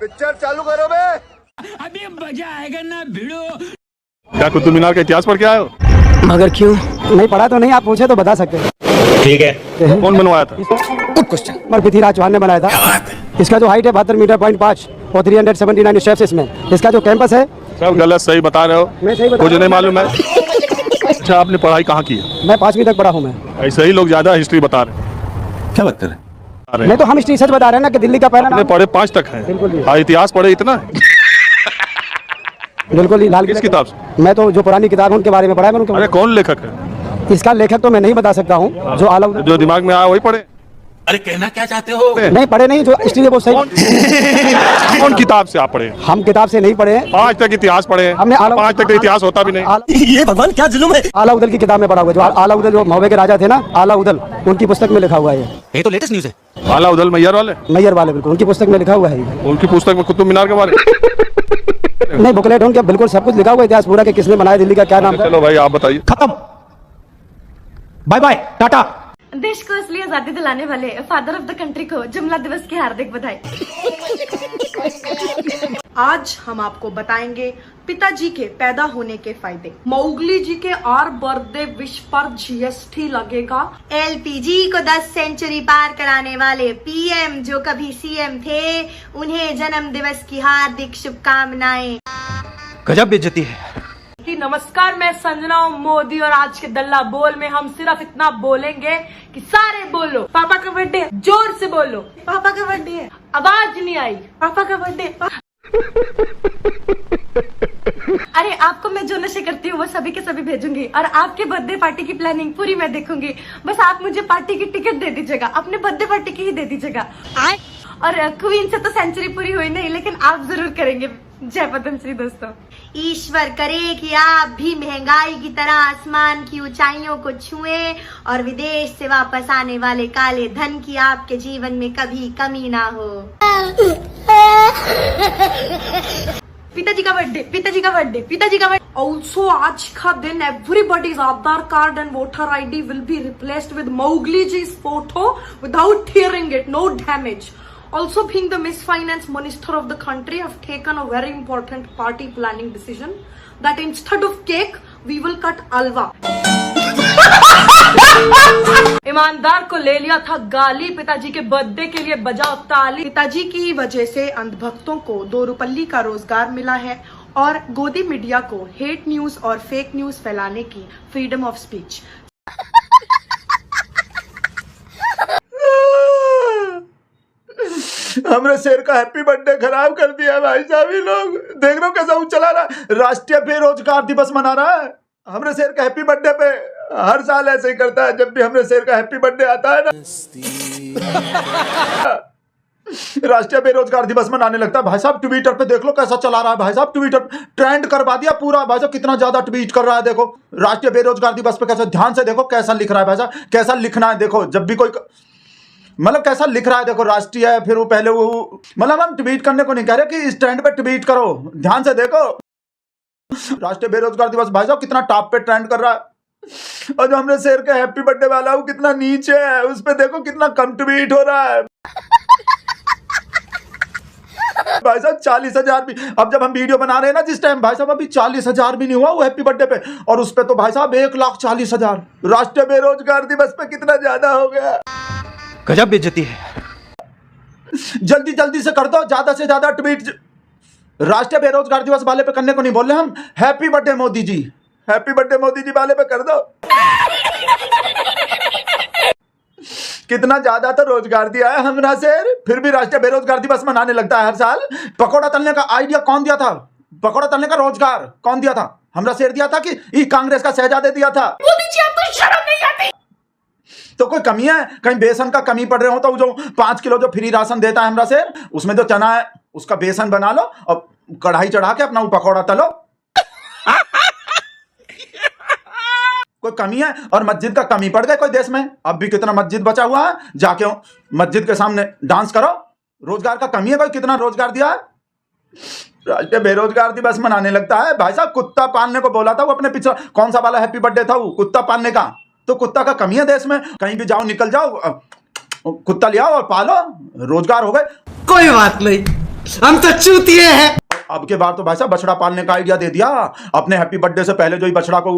Picture चालू करो बे। अभी मजा आएगा ना भिड़ो। क्या कुतुब मीनार का इतिहास पढ़ के आए हो? मगर क्यों? नहीं पढ़ा तो नहीं, आप पूछे तो बता सकते हैं। ठीक है। कौन बनवाया था? पर पृथ्वीराज चौहान ने बनाया था। इसका जो हाइट है 72 मीटर पॉइंट 5 और 379 स्टेप्स इसमें। इसका जो कैंपस है, सब गलत सही बता रहे हो। मैं सही बता मुझे नहीं मालूम है। अच्छा, आपने पढ़ाई कहाँ की है? मैं 5वीं तक पढ़ा हूँ मैं। ऐसे ही लोग ज्यादा हिस्ट्री बता रहे हैं। क्या बात कर रहे हैं? नहीं तो हम हिस्ट्री सच बता रहे हैं ना कि दिल्ली का पहला आपने नाम। पढ़े 5 तक है। बिल्कुल जी। हाँ, इतिहास पढ़े इतना है? बिल्कुल ही लाल किस किले किताब से? मैं तो जो पुरानी किताब है उनके बारे में पढ़ा है मैंने। अरे कौन लेखक है? इसका लेखक तो मैं नहीं बता सकता हूँ। जो आला जो दिमाग में आया वही पढ़े। अरे कहना क्या चाहते हो? नहीं पढ़े नहीं, जो इसलिए वो सही। कौन किताब से आप पढ़े? हम किताब से नहीं पढ़े। 5 तक इतिहास पढ़े। हमने 5 तक तो इतिहास होता भी नहीं। ये भगवान क्या जुल्म है? आला उदल की किताब में पढ़ा हुआ है। जो आला उदल जो मौवे के राजा थे ना, आला उदल, उनकी पुस्तक में लिखा हुआ है। ये तो लेटेस्ट न्यूज़ है। आला उदल मैयर वाले? मैयर वाले, बिल्कुल उनकी पुस्तक में लिखा हुआ है। उनकी पुस्तक में कुतुब मीनार के बारे में? नहीं, बुकलेट उनके बिल्कुल सब कुछ लिखा हुआ है, इतिहास पूरा कि किसने बनाया, दिल्ली का क्या नाम था। चलो भाई, आप बताइए। खत्म, बाय बाय, टाटा। देश को असली आजादी दिलाने वाले फादर ऑफ द कंट्री को जुमला दिवस की हार्दिक बधाई। आज हम आपको बताएंगे पिताजी के पैदा होने के फायदे। मौगली जी के आर बर्थडे विश पर जीएसटी लगेगा। एलपीजी को 10 सेंचुरी पार कराने वाले पीएम जो कभी सीएम थे, उन्हें जन्म दिवस की हार्दिक शुभकामनाएं। गजब बेइज्जती है। कि नमस्कार, मैं संजना मोदी और आज के दल्ला बोल में हम सिर्फ इतना बोलेंगे कि सारे बोलो पापा का बर्थडे, जोर से बोलो पापा का बर्थडे है। आवाज नहीं आई। पापा का बर्थडे। अरे आपको मैं जो नशे करती हूँ वो सभी के सभी भेजूंगी और आपके बर्थडे पार्टी की प्लानिंग पूरी मैं देखूंगी। बस आप मुझे पार्टी की टिकट दे दीजिएगा, अपने बर्थडे पार्टी की ही दे दीजिएगा। और क्वीन से तो सेंचुरी पूरी हुई नहीं, लेकिन आप जरूर करेंगे। जय पद्मश्री दोस्तों। ईश्वर करे कि आप भी महंगाई की तरह आसमान की ऊंचाइयों को छुएं और विदेश से वापस आने वाले काले धन की आपके जीवन में कभी कमी ना हो। पिताजी का बर्थडे, पिताजी का बर्थडे, पिताजी का बर्थडे। ऑल्सो आज का दिन everybody's Aadhaar card and voter ID will be replaced with Mowgli जी's photo without tearing it, no damage. Also, being the Miss Finance Minister of the country, I've taken a very important party planning decision that instead of cake, we will cut alwa. ईमानदार को ले लिया था गाली, पिताजी के birthday के लिए बजाओ ताली। पिताजी की वजह से अंधभक्तों को 2 रुपये का रोजगार मिला है और गोदी मीडिया को हेट न्यूज और फेक न्यूज फैलाने की फ्रीडम ऑफ स्पीच। हमने शेर का हैप्पी बर्थडे खराब कर दिया भाई साहब। ये लोग देख रहे हो कैसा चला रहा है। राष्ट्रीय बेरोजगार दिवस मना रहा है हमरे शेर का हैप्पी बर्थडे पे। हर साल ऐसे ही करता है, जब भी हमरे शेर का हैप्पी बर्थडे आता है ना राष्ट्रीय बेरोजगार दिवस मनाने लगता है। भाई साहब ट्विटर पे देख लो कैसा चला रहा है। भाई साहब ट्विटर ट्रेंड करवा दिया पूरा। भाई साहब कितना ज्यादा ट्वीट कर रहा है। देखो राष्ट्रीय बेरोजगार दिवस पे कैसा, ध्यान से देखो कैसा लिख रहा है। भाई साहब कैसा लिखना है देखो, जब भी कोई मतलब कैसा लिख रहा है देखो। राष्ट्रीय है, फिर वो पहले वो मतलब हम ट्वीट करने को नहीं कह रहे कि इस ट्रेंड पे ट्वीट करो, ध्यान से देखो। राष्ट्रीय बेरोजगार दिवस भाई साहब कितना टॉप पे ट्रेंड कर रहा है, और जो हमने शेर का हैप्पी बर्थडे वाला वो कितना नीचे है, उस पे देखो कितना कम ट्वीट हो रहा है। भाई साहब 40,000 भी, अब जब हम वीडियो बना रहे हैं ना जिस टाइम, भाई साहब अभी 40,000 भी नहीं हुआ वो हैप्पी बर्थडे पे, और उस पे तो भाई साहब 1,40,000। राष्ट्रीय बेरोजगार दिवस पे कितना ज्यादा हो गया। गजब बेइज्जती है। जल्दी जल्दी से कर दो, ज्यादा से ज्यादा ट्वीट राष्ट्रीय बेरोजगार दिवस वाले पे करने को नहीं बोल रहे हम, happy birthday Modi ji, happy birthday Modi ji वाले पे कर दो। कितना ज्यादा तो रोजगार दिया है हमरा शेर, फिर भी राष्ट्रीय बेरोजगार दिवस मनाने लगता है हर साल। पकौड़ा तलने का आइडिया कौन दिया था? पकौड़ा तलने का रोजगार कौन दिया था? हमरा शेर दिया था कि ये कांग्रेस का शहजादे दिया था? मोदी जी आपको शर्म नहीं आती? तो कोई कमी है? कहीं बेसन का कमी पड़ रहे हो तो जो 5 किलो जो फ्री राशन देता है हमरा शेर, उसमें जो चना है उसका बेसन बना लो और कढ़ाई चढ़ा के अपना वो पकौड़ा तलो। कोई कमी है? और मस्जिद का कमी पड़ गए कोई देश में? अब भी कितना मस्जिद बचा हुआ है, जाके मस्जिद के सामने डांस करो। रोजगार का कमी है कोई? कितना रोजगार दिया है? राष्ट्रीय बेरोजगार दिवस मनाने लगता है। भाई साहब कुत्ता पालने को बोला था वो अपने पिछला कौन सा वाला हैप्पी बर्थडे था वो कुत्ता पालने का, तो कुत्ता का कमी है देश में। कहीं भी जाओ निकल जाओ कुत्ता ले आओ और पालो, रोजगार हो गए। कोई बात नहीं, हम तो चूतिए हैं। अब के बार तो भाई साहब बछड़ा पालने का आइडिया दे दिया। अपने हैप्पी बर्थडे से पहले जो ही बछड़ा को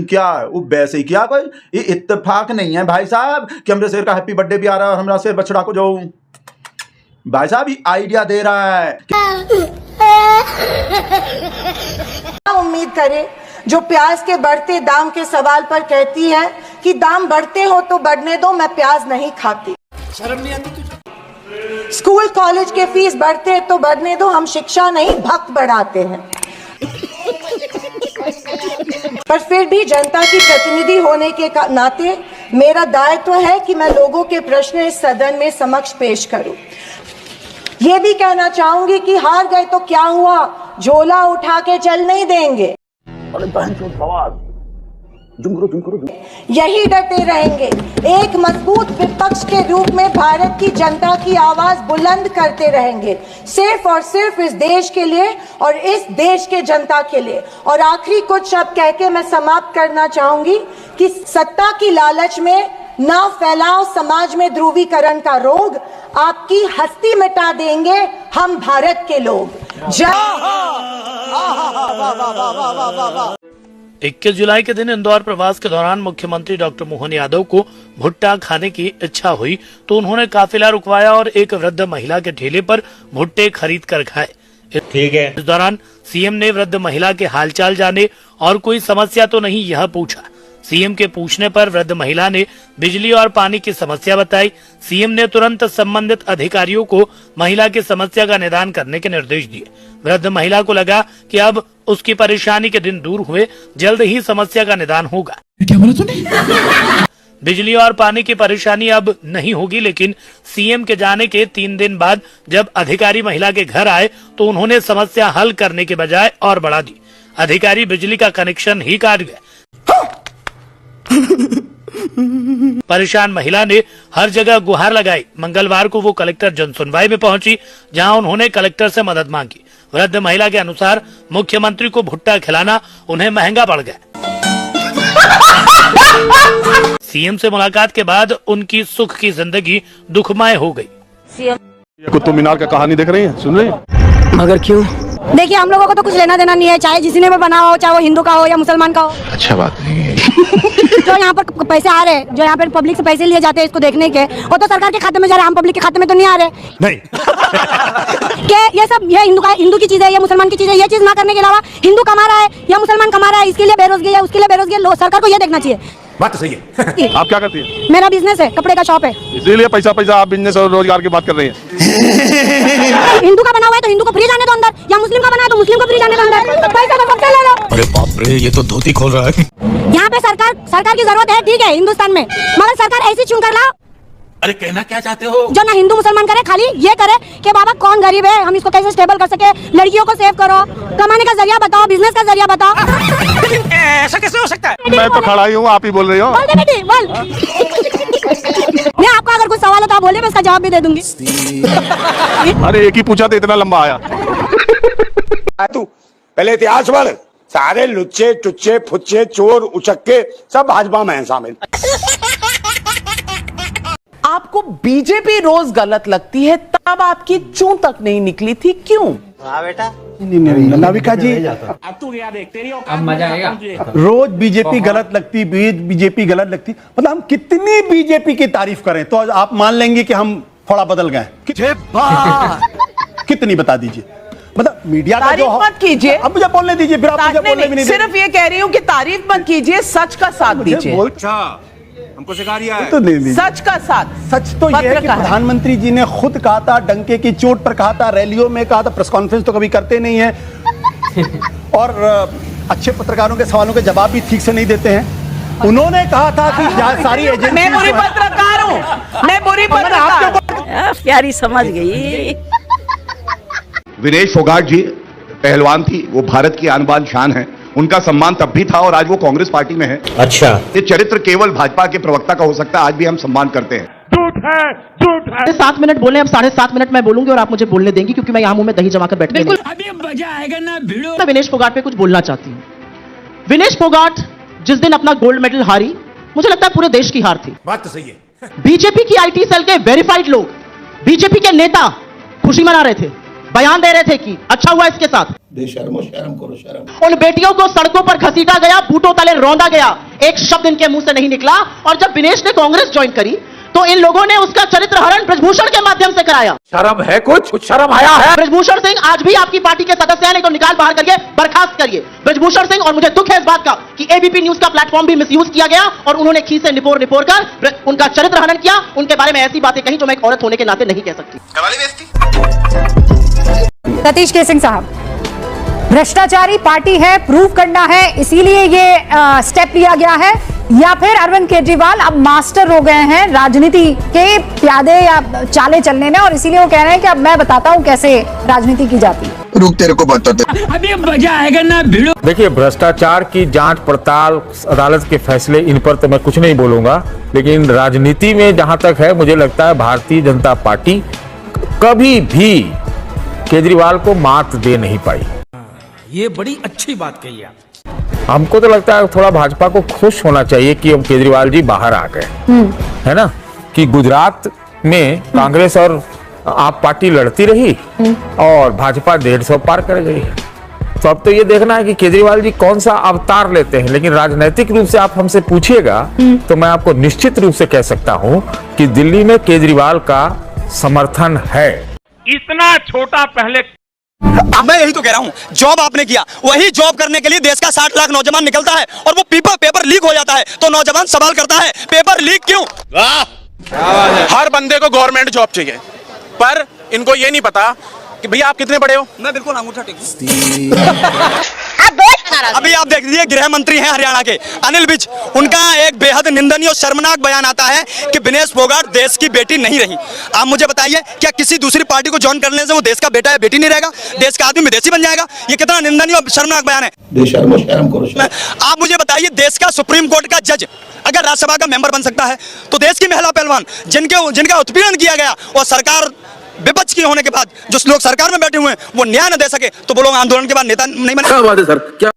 क्या वो वैसे ही किया। कोई ये इत्तेफाक नहीं है भाई साहब कि हमरे शेर का हैप्पी बर्थडे भी आ रहा है और हमरा शेर बछड़ा को जो भाई साहब ये आइडिया दे रहा है। उम्मीद करें जो प्याज के बढ़ते दाम के सवाल पर कहती है कि दाम बढ़ते हो तो बढ़ने दो, मैं प्याज नहीं खाती। शर्म नहीं आती तुझे? स्कूल कॉलेज के फीस बढ़ते तो बढ़ने दो, हम शिक्षा नहीं भक्त बढ़ाते हैं। पर फिर भी जनता की प्रतिनिधि होने के नाते मेरा दायित्व है कि मैं लोगों के प्रश्न इस सदन में समक्ष पेश करूं। ये भी कहना चाहूंगी कि हार गए तो क्या हुआ, झोला उठा के चल नहीं देंगे, यही डटे रहेंगे। एक मजबूत विपक्ष के रूप में भारत की जनता की आवाज बुलंद करते रहेंगे, सिर्फ और सिर्फ इस देश के लिए और इस देश के जनता के लिए। और आखिरी कुछ शब्द कह के मैं समाप्त करना चाहूंगी कि सत्ता की लालच में ना फैलाओ समाज में ध्रुवीकरण का रोग, आपकी हस्ती मिटा देंगे हम भारत के लोग। जय। 21 जुलाई के दिन इंदौर प्रवास के दौरान मुख्यमंत्री डॉक्टर मोहन यादव को भुट्टा खाने की इच्छा हुई तो उन्होंने काफिला रुकवाया और एक वृद्ध महिला के ठेले पर भुट्टे खरीद कर खाए। ठीक है। इस दौरान सीएम ने वृद्ध महिला के हालचाल जाने और कोई समस्या तो नहीं यह पूछा। सीएम के पूछने पर वृद्ध महिला ने बिजली और पानी की समस्या बताई। सीएम ने तुरंत संबंधित अधिकारियों को महिला की समस्या का निदान करने के निर्देश दिए। वृद्ध महिला को लगा कि अब उसकी परेशानी के दिन दूर हुए, जल्द ही समस्या का निदान होगा। क्या बोला तूने? बिजली और पानी की परेशानी अब नहीं होगी, लेकिन सीएम के जाने के 3 दिन बाद जब अधिकारी महिला के घर आए तो उन्होंने समस्या हल करने के बजाय और बढ़ा दी। अधिकारी बिजली का कनेक्शन ही काट गए। परेशान महिला ने हर जगह गुहार लगाई। मंगलवार को वो कलेक्टर जनसुनवाई में पहुंची, जहां उन्होंने कलेक्टर से मदद मांगी। वृद्ध महिला के अनुसार मुख्यमंत्री को भुट्टा खिलाना उन्हें महंगा पड़ गया। सीएम से मुलाकात के बाद उनकी सुख की जिंदगी दुखमय हो गई। कुतुब मीनार का कहानी देख रही है, सुन रही है? मगर क्यों? देखिए, हम लोगों को तो कुछ लेना देना नहीं है, चाहे जिसी ने भी बना हो, चाहे वो हिंदू का हो या मुसलमान का हो। अच्छा बात नहीं है। जो यहाँ पर पैसे आ रहे हैं, जो यहाँ पर पब्लिक से पैसे लिए जाते हैं इसको देखने के, वो तो सरकार के खाते में जा रहे हैं, हम पब्लिक के खाते में तो नहीं आ रहे। नहीं। कि ये सब ये हिंदू की चीज है, ये मुसलमान की चीज है, ये चीज ना करने के अलावा हिंदू कमा रहा है या मुसलमान कमा रहा है, इसके लिए बेरोजगारी है, उसके लिए बेरोजगारी, सरकार को ये देखना चाहिए। बात तो सही है। आप क्या करती हैं? मेरा बिजनेस है, कपड़े का शॉप है। इसीलिए पैसा आप बिजनेस और रोजगार की बात कर रही हैं। हिंदू का बना हुआ है तो हिंदू को फ्री जाने दो अंदर, या मुस्लिम का बना है तो मुस्लिम को फ्री जाने दो अंदर, पैसा तो सबसे ले लो। अरे बाप रे, ये तो धोती खोल रहा है। यहाँ पे सरकार की जरूरत है, ठीक है, हिंदुस्तान में, मगर सरकार ऐसी चुन कर लाओ। अरे कहना क्या चाहते हो? जो ना हिंदू मुसलमान करे, खाली ये करे कि बाबा कौन गरीब है, हम इसको कैसे स्टेबल कर सके, लड़कियों को सेव करो, कमाने का जरिया बताओ, बिजनेस का जरिया बताओ। ऐसा कैसे हो सकता है? मैं तो खड़ा ही हूँ, आप ही बोल रही हो। बोल दे बेटी, बोल। नहीं, आपका अगर कोई सवाल हो तो आप बोलिए, मैं इसका जवाब भी दे दूंगी। अरे एक ही पूछा तो इतना लंबा आया। तू पहले इतिहास पढ़, सारे लुच्चे टुच्चे फुच्चे चोर उचक्के सब भाजपा में हैं शामिल। आपको बीजेपी रोज गलत लगती है, तब आपकी चूं तक नहीं निकली थी, क्यों? बेटा नाविका जी, तू यार देख, तेरी औकात मजा आएगा। रोज बीजेपी गलत लगती, बीजेपी गलत लगती, मतलब हम कितनी बीजेपी की तारीफ करें तो आप मान लेंगे कि हम थोड़ा बदल गए। कितनी बता दीजिए, मतलब मीडिया का जो मत कीजिए। अब मुझे बोलने दीजिए, फिर आप मुझे बोलने भी नहीं। सिर्फ ये कह रही हूँ कि तारीफ मत कीजिए, सच का साथ दीजिए। हमको सिखा दिया है तो नहीं, सच का साथ। सच तो ये है कि प्रधानमंत्री जी ने खुद कहा था, डंके की चोट पर कहा था, रैलियों में कहा था, प्रेस कॉन्फ्रेंस तो कभी करते नहीं है और अच्छे पत्रकारों के सवालों के जवाब भी ठीक से नहीं देते हैं। उन्होंने कहा था कि सारी एजेंसी, मैं बुरी पत्रकार हूँ, मैं बुरी पत्रकार। प्यारी समझ गई। विनेश फोगाट जी पहलवान थी, वो भारत की आन बान शान है, उनका सम्मान तब भी था और आज वो कांग्रेस पार्टी में है। अच्छा, ये चरित्र केवल भाजपा के प्रवक्ता का हो सकता है, आज भी हम सम्मान करते हैं। झूठ है, झूठ है। 7 मिनट बोले, अब 7.5 मिनट मैं बोलूंगी और आप मुझे बोलने देंगी, क्योंकि मैं यहाँ मुंह में दही जमा कर बैठ गई। अभी मजा आएगा ना भिड़ो। मैं विनेश फोगाट पे कुछ बोलना चाहती हूँ। विनेश फोगाट जिस दिन अपना गोल्ड मेडल हारी, मुझे लगता है पूरे देश की हार थी। बात तो सही है। बीजेपी की आईटी सेल के वेरीफाइड लोग, बीजेपी के नेता खुशी मना रहे थे, बयान दे रहे थे कि अच्छा हुआ इसके साथ। बेशर्मो, शर्म करो, शर्म। उन बेटियों को सड़कों पर घसीटा गया, बूटों तले रौंदा गया, एक शब्द इनके मुंह से नहीं निकला। और जब विनेश ने कांग्रेस ज्वाइन करी तो इन लोगों ने उसका चरित्र हरण बृजभूषण के माध्यम से कराया। शर्म है कुछ शर्म आया है? बृजभूषण सिंह आज भी आपकी पार्टी के सदस्य हैं, नहीं तो निकाल बाहर करके बर्खास्त करिए बृजभूषण सिंह। और मुझे दुख है इस बात का कि एबीपी न्यूज का प्लेटफॉर्म भी मिसयूज किया गया और उन्होंने खी से निपोर कर उनका चरित्र हनन किया, उनके बारे में ऐसी बातें कही जो मैं एक औरत होने के नाते नहीं कह सकती। सतीश के सिंह साहब, भ्रष्टाचारी पार्टी है, प्रूव करना है, इसीलिए ये स्टेप लिया गया है, या फिर अरविंद केजरीवाल अब मास्टर हो गए हैं राजनीति के प्यादे या चाले चलने में, और इसीलिए वो कह रहे हैं कि अब मैं बताता हूं कैसे राजनीति की जाती है। रुक, तेरे को बताते। अभी मजा आएगा ना भिड़ो। देखिए, भ्रष्टाचार की जांच पड़ताल, अदालत के फैसले, इन पर तो मैं कुछ नहीं बोलूंगा, लेकिन राजनीति में जहां तक है मुझे लगता है भारतीय जनता पार्टी कभी भी केजरीवाल को मात दे नहीं पाई। ये बड़ी अच्छी बात कही आप। हमको तो लगता है थोड़ा भाजपा को खुश होना चाहिए कि अब केजरीवाल जी बाहर आ गए, है ना, कि गुजरात में कांग्रेस और आप पार्टी लड़ती रही और भाजपा 150 पार कर गई। तो अब तो ये देखना है कि केजरीवाल जी कौन सा अवतार लेते हैं। लेकिन राजनीतिक रूप से आप हमसे पूछिएगा तो मैं आपको निश्चित रूप से कह सकता हूं कि दिल्ली में केजरीवाल का समर्थन है। इतना छोटा पहले अब मैं यही तो कह रहा हूँ, जॉब आपने किया, वही जॉब करने के लिए देश का 60 लाख नौजवान निकलता है और वो पेपर लीक हो जाता है तो नौजवान सवाल करता है पेपर लीक क्यों? हर बंदे को गवर्नमेंट जॉब चाहिए, पर इनको ये नहीं पता कि भैया आप कितने बड़े हो। मैं बिल्कुल अंगूठा टेकूं। अभी आप देख लीजिए, गृह मंत्री हैं हरियाणा के अनिल विज, उनका एक बेहद निंदनीय और शर्मनाक बयान आता है कि विनेश फोगाट देश की बेटी नहीं रही। आप मुझे बताइए, क्या किसी दूसरी पार्टी को ज्वाइन करने से वो देश का बेटा या बेटी नहीं रहेगा, देश का आदमी विदेशी बन जाएगा? ये कितना निंदनीय और शर्मनाक बयान है। बेशर्मो, शर्म करो। आप मुझे बताइए, देश का सुप्रीम कोर्ट का जज अगर राज्यसभा का मेंबर बन सकता है तो देश की महिला पहलवान जिनका उत्पीड़न किया गया और सरकार विपक्ष की होने के बाद जो लोग सरकार में बैठे हुए हैं वो न्याय न दे सके तो वो लोग आंदोलन के बाद नेता नहीं बने। क्या बात है सर, क्या